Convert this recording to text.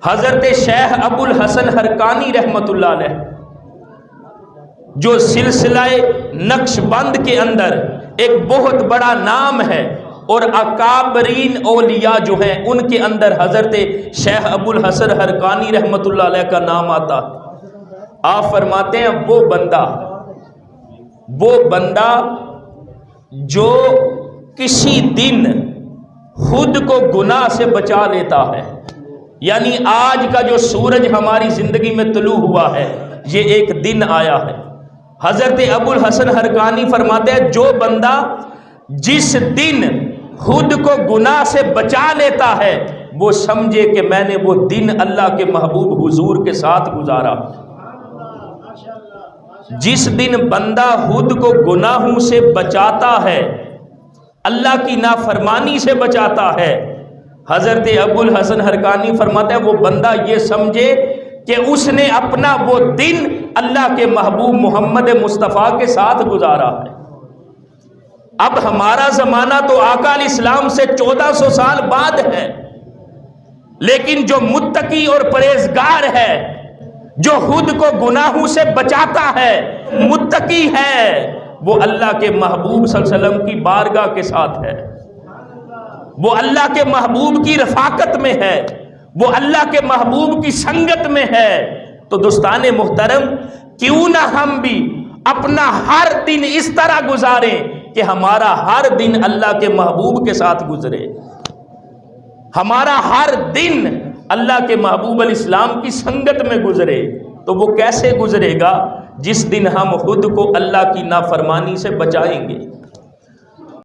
حضرت شیخ ابو الحسن حرکانی رحمت اللہ علیہ جو سلسلہ نقش بند کے اندر ایک بہت بڑا نام ہے اور اکابرین اولیاء جو ہیں ان کے اندر حضرت شیخ ابو الحسن حرکانی رحمت اللہ علیہ کا نام آتا ہے۔ آپ فرماتے ہیں وہ بندہ جو کسی دن خود کو گناہ سے بچا لیتا ہے، یعنی آج کا جو سورج ہماری زندگی میں طلوع ہوا ہے یہ ایک دن آیا ہے۔ حضرت ابو الحسن حرکانی فرماتے ہیں جو بندہ جس دن خود کو گناہ سے بچا لیتا ہے وہ سمجھے کہ میں نے وہ دن اللہ کے محبوب حضور کے ساتھ گزارا۔ جس دن بندہ خود کو گناہوں سے بچاتا ہے، اللہ کی نافرمانی سے بچاتا ہے، حضرت ابو الحسن حرکانی فرماتا ہے وہ بندہ یہ سمجھے کہ اس نے اپنا وہ دن اللہ کے محبوب محمد مصطفیٰ کے ساتھ گزارا ہے۔ اب ہمارا زمانہ تو آقا علیہ السلام سے 1400 سال بعد ہے، لیکن جو متقی اور پرہیزگار ہے، جو خود کو گناہوں سے بچاتا ہے، متقی ہے، وہ اللہ کے محبوب صلی اللہ علیہ وسلم کی بارگاہ کے ساتھ ہے، وہ اللہ کے محبوب کی رفاقت میں ہے، وہ اللہ کے محبوب کی سنگت میں ہے۔ تو دوستان محترم، کیوں نہ ہم بھی اپنا ہر دن اس طرح گزاریں کہ ہمارا ہر دن اللہ کے محبوب کے ساتھ گزرے، ہمارا ہر دن اللہ کے محبوب علیہ السلام کی سنگت میں گزرے۔ تو وہ کیسے گزرے گا؟ جس دن ہم خود کو اللہ کی نافرمانی سے بچائیں گے۔